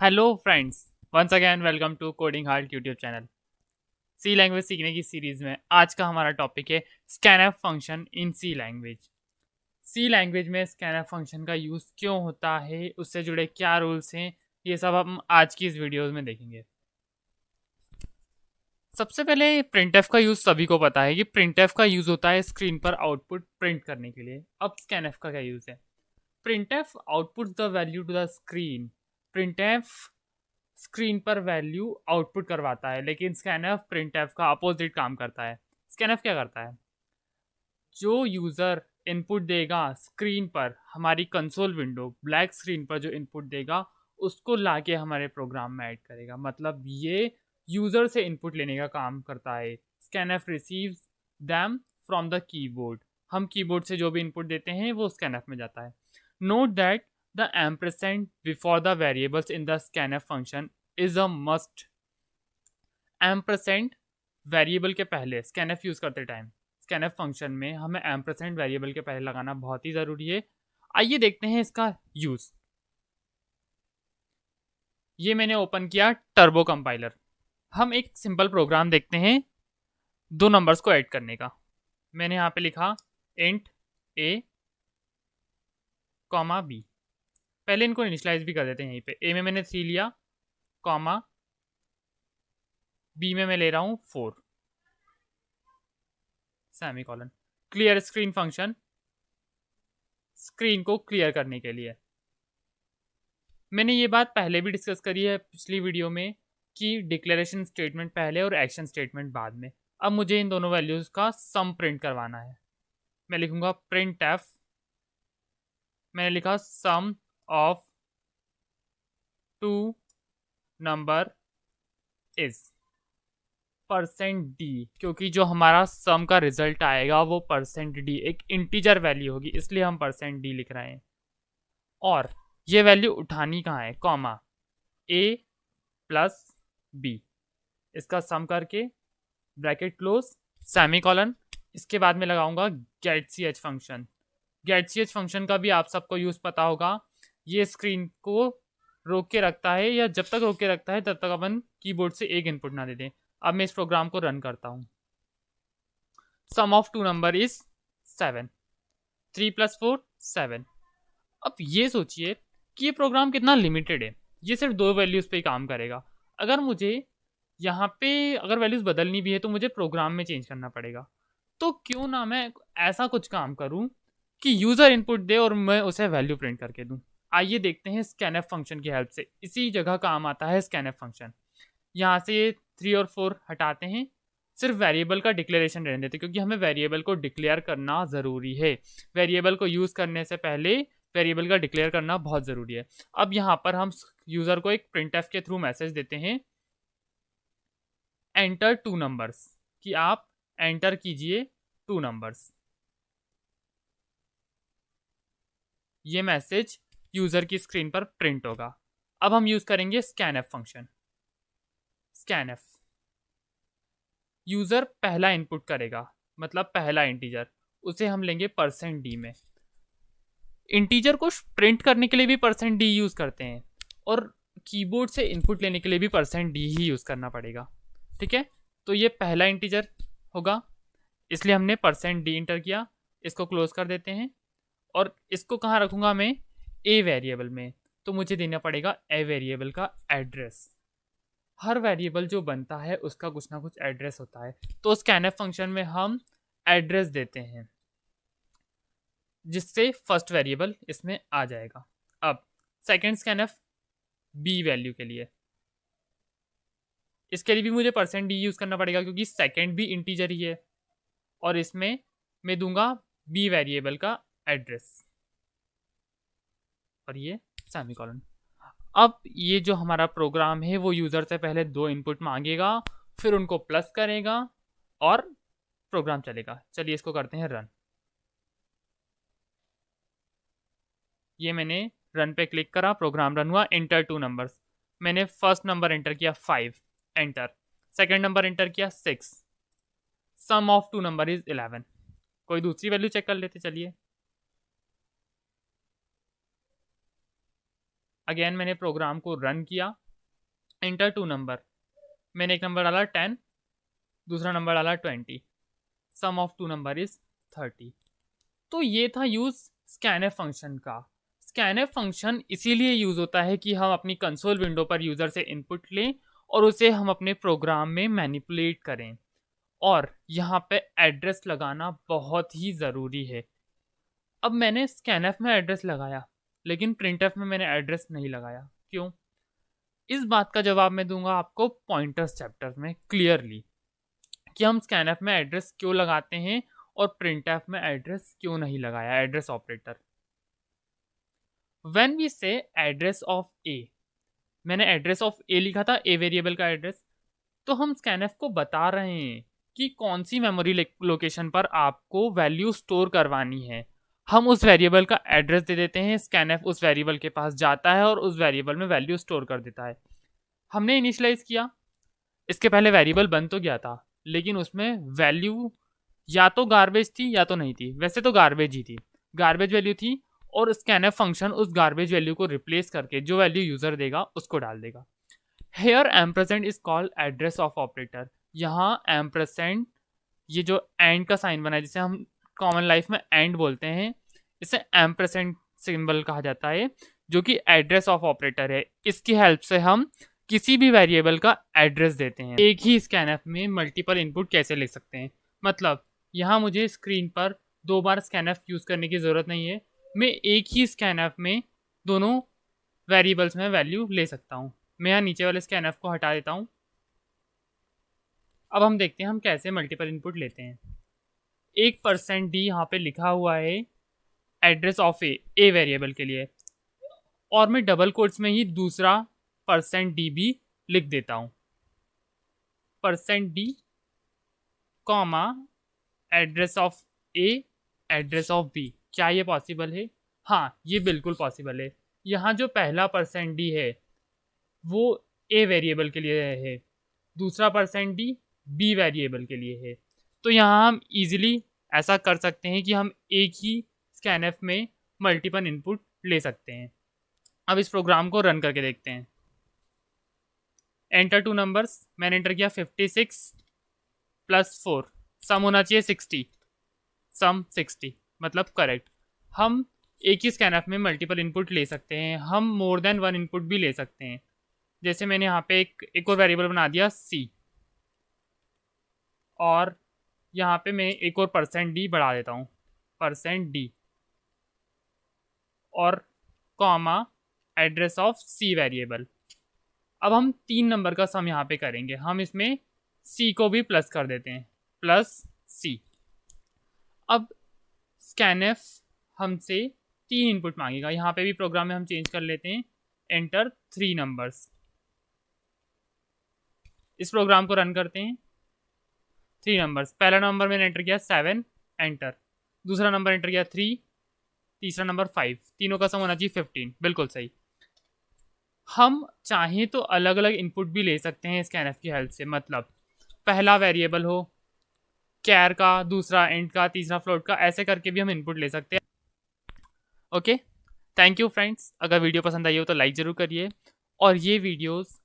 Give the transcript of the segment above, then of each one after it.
Hello friends, once again welcome to coding heart YouTube channel. C language सीखने की series में आज का हमारा टॉपिक है scanf function in C language. C language में स्कैनफ फंक्शन का यूज़ क्यों होता है, उससे जुड़े क्या रूल्स हैं, ये सब हम आज की इस वीडियो में देखेंगे। सबसे पहले प्रिंटफ का यूज़ सभी को पता है कि प्रिंटफ का यूज़ होता है स्क्रीन पर आउटपुट प्रिंट करने के लिए। अब स्कैनफ का क्या यूज़ है? Printf output the value to the screen. Printf screen पर वैल्यू आउटपुट करवाता है, लेकिन स्कैनफ प्रिंटफ का अपोजिट काम करता है। स्कैनफ क्या करता है? जो यूज़र इनपुट देगा स्क्रीन पर, हमारी कंसोल विंडो ब्लैक स्क्रीन पर जो इनपुट देगा उसको लाके हमारे प्रोग्राम में ऐड करेगा। मतलब ये यूज़र से इनपुट लेने का काम करता है। Scanf receives them from the keyboard. हम कीबोर्ड से जो भी इनपुट देते हैं वो स्कैनफ में जाता है। Note that the ampersand before the variables in the scanf function is a must. Ampersand variable के पहले स्कैनफ यूज़ करते टाइम, स्कैनफ फंक्शन में हमें एम्परसेंड वेरिएबल के पहले लगाना बहुत ही ज़रूरी है। आइए देखते हैं इसका यूज़। ये मैंने ओपन किया टर्बो कंपाइलर। हम एक सिंपल प्रोग्राम देखते हैं दो नंबर्स को ऐड करने का। मैंने यहाँ पे लिखा इंट ए कॉमा बी। पहले इनको इनिशलाइज भी कर देते हैं। यहीं पे ए में मैंने 3 लिया, कॉमा बी में मैं ले रहा हूँ 4, semi colon. Clear screen function, screen को क्लियर करने के लिए। मैंने ये बात पहले भी डिस्कस करी है पिछली वीडियो में कि डिक्लेरेशन स्टेटमेंट पहले और एक्शन स्टेटमेंट बाद में। अब मुझे इन दोनों वैल्यूज़ का सम प्रिंट करवाना है। मैं लिखूंगा प्रिंट एफ। मैंने लिखा sum of two number is percent d, क्योंकि जो हमारा सम का रिजल्ट आएगा वो परसेंट डी एक इंटीजर वैल्यू होगी, इसलिए हम परसेंट डी लिख रहे हैं। और ये वैल्यू उठानी कहाँ है? कॉमा ए प्लस बी, इसका सम करके ब्रैकेट क्लोज, सेमी कॉलन। इसके बाद में लगाऊंगा गेट सी एच फंक्शन। गेट सी एच फंक्शन का भी आप सबको यूज़ पता होगा। ये स्क्रीन को रोक के रखता है, या जब तक रोक के रखता है तब तक अपन कीबोर्ड से एक इनपुट ना दे दें। अब मैं इस प्रोग्राम को रन करता हूँ। सम ऑफ टू नंबर इज 7, 3 + 4 7। अब ये सोचिए कि ये प्रोग्राम कितना लिमिटेड है। ये सिर्फ दो वैल्यूज़ पे ही काम करेगा। अगर मुझे यहाँ पे अगर वैल्यूज़ बदलनी भी है तो मुझे प्रोग्राम में चेंज करना पड़ेगा। तो क्यों ना मैं ऐसा कुछ काम करूँ कि यूज़र इनपुट दे और मैं उसे वैल्यू प्रिंट करके दूँ। आइए देखते हैं स्कैनफ फंक्शन की हेल्प से। इसी जगह काम आता है स्कैनफ फंक्शन। यहाँ से ये 3 और 4 हटाते हैं, सिर्फ वेरिएबल का डिक्लेरेशन रहने देते, क्योंकि हमें वेरिएबल को डिक्लेयर करना ज़रूरी है। वेरिएबल को यूज़ करने से पहले वेरिएबल का डिक्लेयर करना बहुत ज़रूरी है। अब यहाँ पर हम यूज़र को एक प्रिंट एफ के थ्रू मैसेज देते हैं एंटर टू नंबर्स, कि आप एंटर कीजिए टू नंबर्स। ये मैसेज यूज़र की स्क्रीन पर प्रिंट होगा। अब हम यूज़ करेंगे स्कैनफ फंक्शन। स्कैनफ यूज़र पहला इनपुट करेगा, मतलब पहला इंटीजर, उसे हम लेंगे परसेंट डी में। इंटीजर को प्रिंट करने के लिए भी परसेंट डी यूज़ करते हैं, और कीबोर्ड से इनपुट लेने के लिए भी परसेंट डी ही यूज़ करना पड़ेगा। ठीक है, तो ये पहला इंटीजर होगा, इसलिए हमने परसेंट डी इंटर किया। इसको क्लोज कर देते हैं, और इसको कहाँ रखूँगा मैं? ए वेरिएबल में। तो मुझे देना पड़ेगा ए वेरिएबल का एड्रेस। हर वेरिएबल जो बनता है उसका कुछ ना कुछ एड्रेस होता है, तो स्कैनफ फंक्शन में हम एड्रेस देते हैं, जिससे फर्स्ट वेरिएबल इसमें आ जाएगा। अब सेकंड स्कैनफ बी वैल्यू के लिए, इसके लिए भी मुझे परसेंट डी यूज़ करना पड़ेगा, क्योंकि सेकंड भी इंटीजर ही है। और इसमें मैं दूंगा बी वेरिएबल का एड्रेस, और ये सेमीकोलन। अब ये जो हमारा प्रोग्राम है वो यूज़र से पहले दो इनपुट मांगेगा, फिर उनको प्लस करेगा और प्रोग्राम चलेगा। चलिए इसको करते हैं रन। ये मैंने रन पे क्लिक करा, प्रोग्राम रन हुआ। एंटर टू नंबर्स, मैंने फर्स्ट नंबर एंटर किया 5, एंटर। सेकंड नंबर एंटर किया 6, सम ऑफ टू नंबर इज 11। कोई दूसरी वैल्यू चेक कर लेते चलिए। अगेन मैंने प्रोग्राम को रन किया, एंटर 2 नंबर, मैंने एक नंबर डाला 10, दूसरा नंबर डाला 20, सम ऑफ 2 नंबर इज 30। तो ये था यूज स्कैनफ फंक्शन का। स्कैनफ फंक्शन इसीलिए यूज होता है कि हम अपनी कंसोल विंडो पर यूजर से इनपुट लें और उसे हम अपने प्रोग्राम में मैनिपुलेट करें। और यहाँ पे एड्रेस लगाना बहुत ही ज़रूरी है। अब मैंने स्कैनफ में एड्रेस लगाया, लेकिन प्रिंटफ में मैंने एड्रेस नहीं लगाया। क्यों? इस बात का जवाब मैं दूंगा आपको पॉइंटर्स चैप्टर में क्लियरली, कि हम स्कैनफ में एड्रेस क्यों लगाते हैं और प्रिंटफ में एड्रेस क्यों नहीं लगाया, एड्रेस ऑपरेटर। व्हेन वी से एड्रेस ऑफ ए, मैंने एड्रेस ऑफ ए लिखा था, ए वेरिएबल का एड्रेस, तो हम स्कैनफ को बता रहे हैं कि कौन सी मेमोरी लोकेशन पर आपको वैल्यू स्टोर करवानी है। हम उस वेरिएबल का एड्रेस दे देते हैं, स्कैनफ उस वेरिएबल के पास जाता है और उस वेरिएबल में वैल्यू स्टोर कर देता है। हमने इनिशियलाइज किया, इसके पहले वेरिएबल बन तो गया था, लेकिन उसमें वैल्यू या तो गार्बेज थी या तो नहीं थी। वैसे तो गार्बेज ही थी, गार्बेज वैल्यू थी, और स्कैनफ फंक्शन उस गार्बेज वैल्यू को रिप्लेस करके जो वैल्यू यूजर देगा उसको डाल देगा। Here ampersand is called address of operator. यहाँ एम्प्रसेंट, ये जो एंड का साइन बना है जिसे हम कॉमन लाइफ में एंड बोलते हैं, इसे एम्प्रसेंट सिंबल कहा जाता है, जो कि एड्रेस ऑफ ऑपरेटर है। इसकी हेल्प से हम किसी भी वेरिएबल का एड्रेस देते हैं। एक ही स्कैनफ में मल्टीपल इनपुट कैसे ले सकते हैं, मतलब यहाँ मुझे स्क्रीन पर 2 बार स्कैनफ यूज़ करने की ज़रूरत नहीं है, मैं एक ही स्कैनफ में दोनों वेरिएबल्स में वैल्यू ले सकता हूँ। मैं यहाँ नीचे वाले स्कैनफ को हटा देता हूँ। अब हम देखते हैं हम कैसे मल्टीपल इनपुट लेते हैं। एक %d यहाँ पे लिखा हुआ है एड्रेस ऑफ ए वेरिएबल के लिए, और मैं डबल कोट्स में ही दूसरा %d भी लिख देता हूँ, %d comma address of a address of b. क्या ये पॉसिबल है? हाँ, ये बिल्कुल पॉसिबल है। यहाँ जो पहला %d है वो ए वेरिएबल के लिए है, दूसरा %d बी वेरिएबल के लिए है। तो यहाँ हम इजीली ऐसा कर सकते हैं कि हम एक ही स्कैनफ में मल्टीपल इनपुट ले सकते हैं। अब इस प्रोग्राम को रन करके देखते हैं। एंटर 2 नंबर्स, मैंने एंटर किया 56 + 4, सम होना चाहिए 60, सम 60 मतलब करेक्ट। हम एक ही स्कैनफ में मल्टीपल इनपुट ले सकते हैं, हम मोर देन 1 इनपुट भी ले सकते हैं। जैसे मैंने यहाँ पे एक और वेरिएबल बना दिया c, और यहाँ पे मैं एक और %d बढ़ा देता हूँ, %d और comma address of c variable. अब हम 3 नंबर का सम यहाँ पे करेंगे, हम इसमें c को भी प्लस कर देते हैं, +c। अब स्कैनफ हमसे 3 इनपुट मांगेगा, यहाँ पे भी प्रोग्राम में हम चेंज कर लेते हैं, एंटर 3 नंबर्स। इस प्रोग्राम को रन करते हैं। 3 नंबर्स, पहला नंबर मैंने एंटर किया 7, एंटर, दूसरा नंबर एंटर किया 3, तीसरा नंबर 5, तीनों का सम होना चाहिए 15, बिल्कुल सही। हम चाहें तो अलग अलग इनपुट भी ले सकते हैं स्कैनफ की हेल्प से, मतलब पहला वेरिएबल हो कैर का, दूसरा एंड का, तीसरा फ्लोट का, ऐसे करके भी हम इनपुट ले सकते हैं। Okay, thank you friends. अगर वीडियो पसंद आई हो तो लाइक ज़रूर करिए, और ये वीडियोस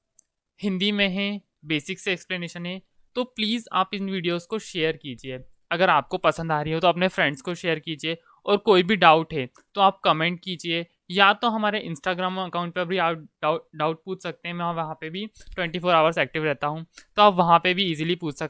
हिंदी में हैं, बेसिक से एक्सप्लेनेशन है, तो प्लीज़ आप इन वीडियोस को शेयर कीजिए। अगर आपको पसंद आ रही हो तो अपने फ्रेंड्स को शेयर कीजिए, और कोई भी डाउट है तो आप कमेंट कीजिए, या तो हमारे इंस्टाग्राम अकाउंट पर भी आप डाउट पूछ सकते हैं। मैं वहाँ पे भी 24 आवर्स एक्टिव रहता हूँ, तो आप वहाँ पे भी इजीली पूछ सकते हैं।